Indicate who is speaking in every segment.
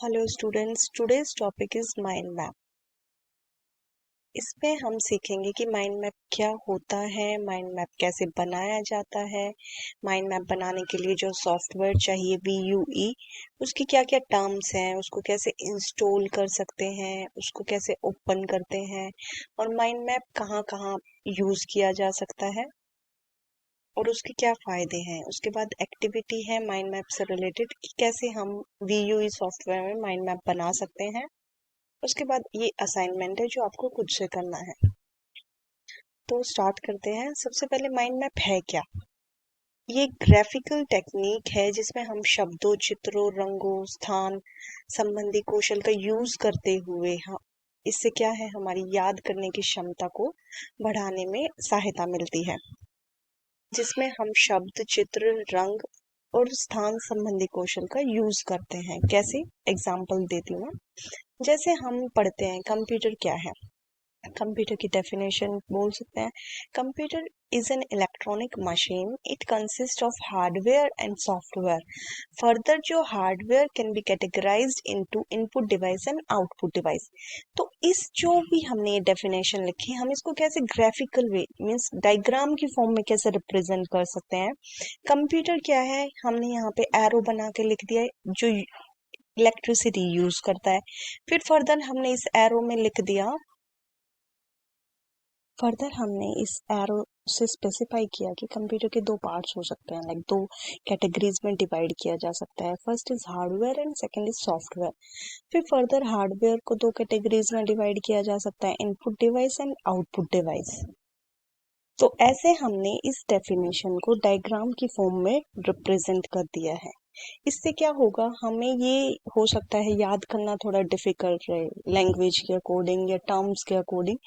Speaker 1: Hello students, today's topic is mind map. इसमें हम सीखेंगे कि माइंड मैप क्या होता है, माइंड मैप कैसे बनाया जाता है, माइंड मैप बनाने के लिए जो सॉफ्टवेयर चाहिए VUE, उसकी क्या क्या टर्म्स हैं, उसको कैसे इंस्टॉल कर सकते हैं, उसको कैसे ओपन करते हैं और माइंड मैप कहाँ कहाँ यूज़ किया जा सकता है और उसके क्या फ़ायदे हैं। उसके बाद एक्टिविटी है माइंड मैप से रिलेटेड कि कैसे हम VUE सॉफ्टवेयर में माइंड मैप बना सकते हैं। उसके बाद ये असाइनमेंट है जो आपको खुद से करना है। तो स्टार्ट करते हैं। सबसे पहले माइंड मैप है क्या? ये ग्राफिकल टेक्निक है जिसमें हम शब्दों, चित्रों, रंगों, स्थान संबंधी कौशल का यूज करते हुए हम इससे क्या है, हमारी याद करने की क्षमता को बढ़ाने में सहायता मिलती है, जिसमें हम शब्द, चित्र, रंग और स्थान संबंधी कौशल का यूज करते हैं। कैसे? एग्जाम्पल देती हूँ। जैसे हम पढ़ते हैं कंप्यूटर क्या है, कंप्यूटर की डेफिनेशन बोल सकते हैं। Computer is an electronic machine, it consist of hardware and software. Further जो hardware can be categorised into input device and output device. तो इस जो भी हमने ये डेफिनेशन लिखी, हम इसको कैसे ग्राफिकल वे मीन्स डायग्राम की फॉर्म में कैसे रिप्रेजेंट कर सकते हैं। कंप्यूटर क्या है, हमने यहाँ पे एरो बना के लिख दिया है जो इलेक्ट्रिसिटी यूज करता है। फिर फर्दर हमने इस एरो से स्पेसिफाई किया कि कंप्यूटर के दो पार्ट्स हो सकते हैं, लाइक दो कैटेगरीज में डिवाइड किया जा सकता है। First is hardware and second is software. फिर फर्दर हार्डवेयर को दो कैटेगरीज में डिवाइड किया जा सकता है, input device and output device. तो ऐसे हमने इस डेफिनेशन को डायग्राम की फॉर्म में रिप्रेजेंट कर दिया है। इससे क्या होगा, हमें ये हो सकता है याद करना थोड़ा डिफिकल्ट रहे लैंग्वेज के अकॉर्डिंग या टर्म्स के अकॉर्डिंग,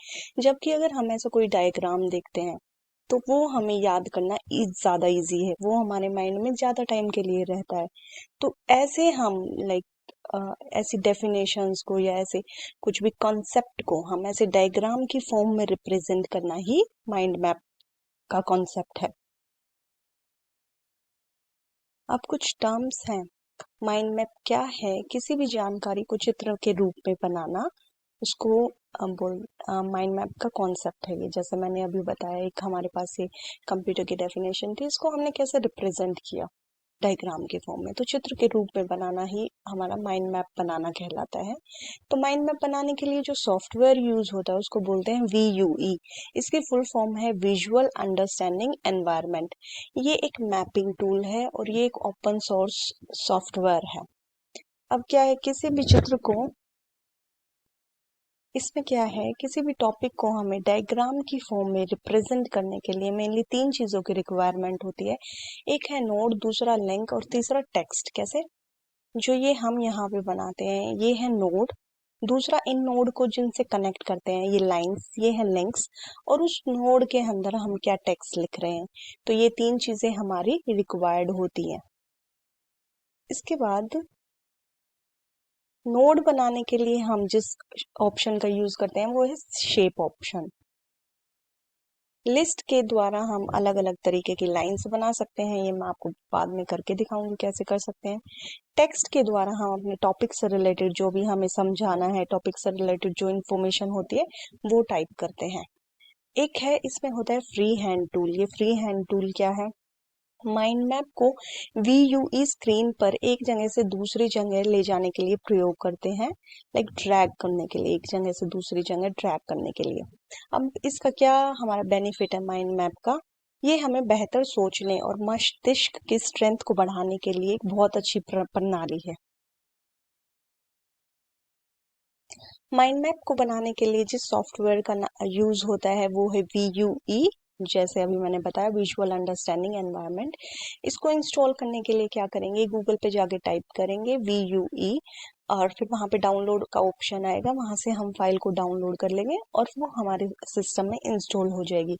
Speaker 1: जबकि अगर हम ऐसा कोई डायग्राम देखते हैं तो वो हमें याद करना ज़्यादा इजी है, वो हमारे माइंड में ज़्यादा टाइम के लिए रहता है। तो ऐसे हम लाइक ऐसी डेफिनेशंस को या ऐसे कुछ भी कॉन्सेप्ट को हम ऐसे डायग्राम की फॉर्म में रिप्रेजेंट करना ही माइंड मैप का कॉन्सेप्ट है। अब कुछ टर्म्स हैं। माइंड मैप क्या है? किसी भी जानकारी को चित्र के रूप में बनाना, उसको माइंड मैप का कॉन्सेप्ट है। ये जैसे मैंने अभी बताया, एक हमारे पास ये कंप्यूटर की डेफिनेशन थी, इसको हमने कैसे रिप्रेजेंट किया डायग्राम के फॉर्म में, तो चित्र के रूप में बनाना ही हमारा माइंड मैप बनाना कहलाता है। तो माइंड मैप बनाने के लिए जो सॉफ्टवेयर यूज होता है उसको बोलते हैं VUE। इसकी फुल फॉर्म है विजुअल अंडरस्टैंडिंग एनवायरनमेंट। ये एक मैपिंग टूल है और ये एक ओपन सोर्स सॉफ्टवेयर है। अब क्या है, इसमें क्या है, किसी भी टॉपिक को हमें डायग्राम की फॉर्म में रिप्रेजेंट करने के लिए मेनली तीन चीजों की रिक्वायरमेंट होती है। एक है नोड, दूसरा लिंक और तीसरा टेक्स्ट। कैसे? जो ये हम यहाँ पे बनाते हैं ये है नोड, दूसरा इन नोड को जिनसे कनेक्ट करते हैं ये लाइंस, ये है लिंक्स, और उस नोड के अंदर हम क्या टेक्स्ट लिख रहे हैं। तो ये तीन चीजें हमारी रिक्वायर्ड होती हैं। इसके बाद नोड बनाने के लिए हम जिस ऑप्शन का यूज करते हैं वो है शेप ऑप्शन। लिस्ट के द्वारा हम अलग अलग तरीके की लाइंस बना सकते हैं, ये मैं आपको बाद में करके दिखाऊंगी कैसे कर सकते हैं। टेक्स्ट के द्वारा हम अपने टॉपिक से रिलेटेड जो भी हमें समझाना है, टॉपिक से रिलेटेड जो इन्फॉर्मेशन होती है वो टाइप करते हैं। एक है, इसमें होता है फ्री हैंड टूल। ये फ्री हैंड टूल क्या है, माइंड मैप को VUE स्क्रीन पर एक जगह से दूसरी जगह ले जाने के लिए प्रयोग करते हैं, लाइक ड्रैग करने के लिए, एक जगह से दूसरी जगह ड्रैग करने के लिए। अब इसका क्या हमारा बेनिफिट है माइंड मैप का, ये हमें बेहतर सोचने और मस्तिष्क की स्ट्रेंथ को बढ़ाने के लिए एक बहुत अच्छी प्रणाली है। माइंड मैप को बनाने के लिए जिस सॉफ्टवेयर का यूज होता है वो है VUE। जैसे अभी मैंने बताया, विजुअल अंडरस्टैंडिंग एनवायरनमेंट। इसको इंस्टॉल करने के लिए क्या करेंगे, गूगल पे जाके टाइप करेंगे VUE और फिर वहाँ पे डाउनलोड का ऑप्शन आएगा, वहाँ से हम फाइल को डाउनलोड कर लेंगे और वो हमारे सिस्टम में इंस्टॉल हो जाएगी।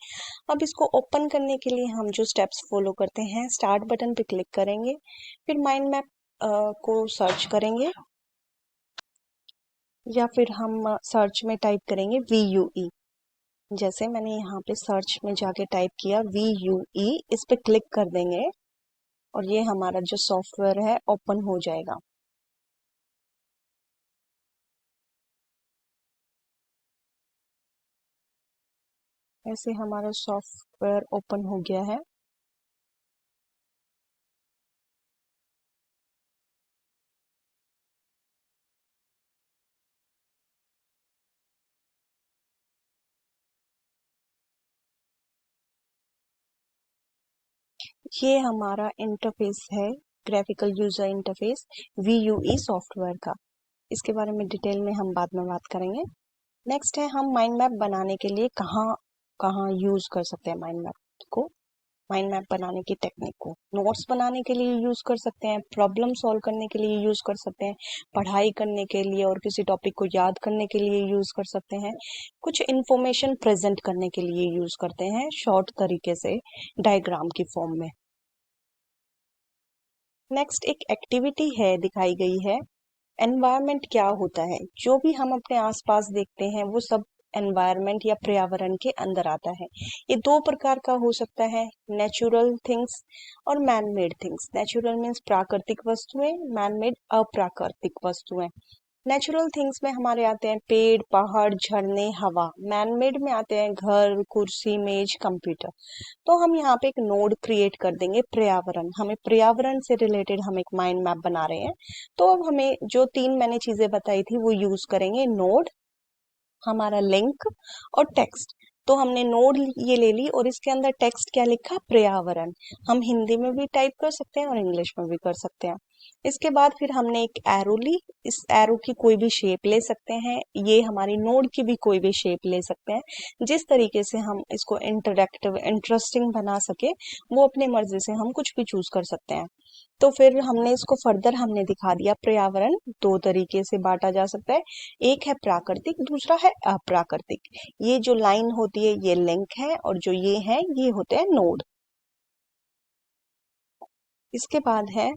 Speaker 1: अब इसको ओपन करने के लिए हम जो स्टेप्स फॉलो करते हैं, स्टार्ट बटन पे क्लिक करेंगे, फिर माइंड मैप को सर्च करेंगे या फिर हम सर्च में टाइप करेंगे VUE। जैसे मैंने यहाँ पे सर्च में जाके टाइप किया VUE, इस पे क्लिक कर देंगे और ये हमारा जो सॉफ्टवेयर है ओपन हो जाएगा। ऐसे हमारा सॉफ्टवेयर ओपन हो गया है। ये हमारा इंटरफेस है, graphical user interface VUE software का। इसके बारे में डिटेल में हम बाद में बात करेंगे। नेक्स्ट है हम माइंड मैप बनाने के लिए कहाँ कहाँ यूज कर सकते हैं माइंड मैप को। माइंड मैप बनाने की टेक्निक को नोट्स बनाने के लिए यूज कर सकते हैं, प्रॉब्लम सॉल्व करने के लिए यूज कर सकते हैं, पढ़ाई करने के लिए और किसी टॉपिक को याद करने के लिए यूज कर सकते हैं, कुछ इन्फॉर्मेशन प्रेजेंट करने के लिए यूज करते हैं शॉर्ट तरीके से डायग्राम की फॉर्म में। नेक्स्ट एक एक्टिविटी है दिखाई गई है। एनवायरनमेंट क्या होता है? जो भी हम अपने आसपास देखते हैं वो सब एनवायरनमेंट या पर्यावरण के अंदर आता है। ये दो प्रकार का हो सकता है, नेचुरल थिंग्स और man made things. Natural means प्राकृतिक वस्तुएं, मैन मेड अप्राकृतिक वस्तुएं। नेचुरल थिंग्स में हमारे आते हैं पेड़, पहाड़, झरने, हवा। मैन मेड में आते हैं घर, कुर्सी, मेज, कंप्यूटर। तो हम यहाँ पे एक नोड क्रिएट कर देंगे पर्यावरण। हमें पर्यावरण से रिलेटेड हम एक माइंड मैप बना रहे हैं, तो अब हमें जो तीन मैंने चीजें बताई थी वो यूज करेंगे, नोड, हमारा लिंक और टेक्स्ट। तो हमने नोड ये ले ली और इसके अंदर टेक्स्ट क्या लिखा, पर्यावरण। हम हिंदी में भी टाइप कर सकते हैं और इंग्लिश में भी कर सकते हैं। इसके बाद फिर हमने एक एरो ली। इस एरो की कोई भी शेप ले सकते हैं, ये हमारी नोड की भी कोई भी शेप ले सकते हैं। जिस तरीके से हम इसको इंटरेक्टिव इंटरेस्टिंग बना सके वो अपने मर्जी से हम कुछ भी चूज कर सकते हैं। तो फिर हमने इसको फर्दर हमने दिखा दिया, पर्यावरण दो तरीके से बांटा जा सकता है। एक है प्राकृतिक, दूसरा है अप्राकृतिक। ये जो लाइन होती है ये लिंक है और जो ये है ये होते हैं नोड। इसके बाद है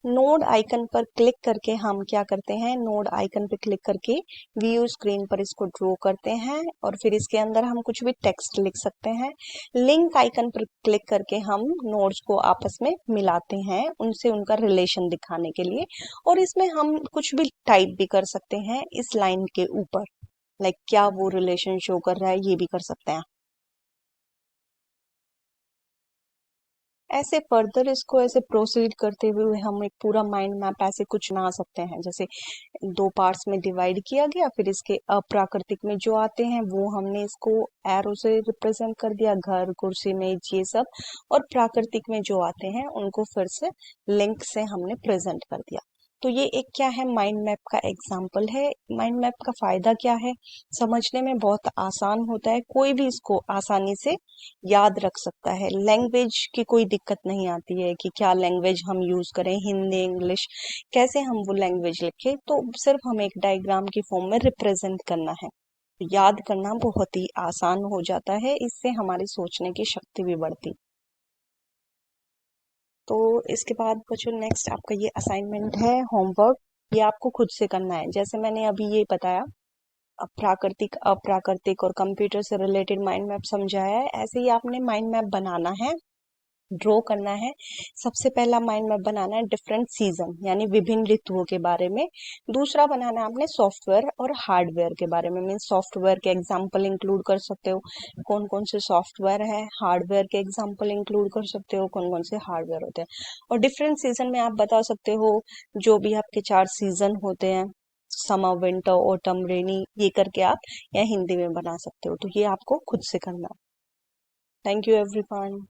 Speaker 1: नोड आइकन पर क्लिक करके हम क्या करते हैं, नोड आइकन पर क्लिक करके व्यू स्क्रीन पर इसको ड्रॉ करते हैं और फिर इसके अंदर हम कुछ भी टेक्स्ट लिख सकते हैं। लिंक आइकन पर क्लिक करके हम नोड्स को आपस में मिलाते हैं, उनसे उनका रिलेशन दिखाने के लिए। और इसमें हम कुछ भी टाइप भी कर सकते हैं इस लाइन के ऊपर, लाइक क्या वो रिलेशन शो कर रहा है ये भी कर सकते हैं। ऐसे फर्दर इसको ऐसे प्रोसीड करते हुए हम एक पूरा माइंड मैप ऐसे कुछ बना सकते हैं। जैसे दो पार्ट्स में डिवाइड किया गया, फिर इसके अप्राकृतिक में जो आते हैं वो हमने इसको एरो से रिप्रेजेंट कर दिया, घर, कुर्सी, मेज, ये सब। और प्राकृतिक में जो आते हैं उनको फिर से लिंक से हमने प्रेजेंट कर दिया। तो ये एक क्या है, माइंड मैप का एग्जाम्पल है। माइंड मैप का फायदा क्या है, समझने में बहुत आसान होता है, कोई भी इसको आसानी से याद रख सकता है। लैंग्वेज की कोई दिक्कत नहीं आती है कि क्या लैंग्वेज हम यूज करें, हिंदी, इंग्लिश, कैसे हम वो लैंग्वेज लिखें। तो सिर्फ हमें एक डायग्राम की फॉर्म में रिप्रेजेंट करना है, याद करना बहुत ही आसान हो जाता है। इससे हमारी सोचने की शक्ति भी बढ़ती। तो इसके बाद बच्चों नेक्स्ट आपका ये असाइनमेंट है, होमवर्क। ये आपको खुद से करना है। जैसे मैंने अभी ये बताया, प्राकृतिक, अप्राकृतिक और कंप्यूटर से रिलेटेड माइंड मैप समझाया है, ऐसे ही आपने माइंड मैप बनाना है, ड्रॉ करना है। सबसे पहला माइंड मैप बनाना है डिफरेंट सीजन यानी विभिन्न ऋतुओं के बारे में। दूसरा बनाना है आपने सॉफ्टवेयर और हार्डवेयर के बारे में, मीन सॉफ्टवेयर के एग्जांपल इंक्लूड कर सकते हो, कौन कौन से सॉफ्टवेयर है, हार्डवेयर के एग्जांपल इंक्लूड कर सकते हो, कौन कौन से हार्डवेयर होते हैं। और डिफरेंट सीजन में आप बता सकते हो जो भी आपके चार सीजन होते हैं, समर, विंटर, ऑटम, रेनी, ये करके आप या हिंदी में बना सकते हो। तो ये आपको खुद से करना। Thank you everyone.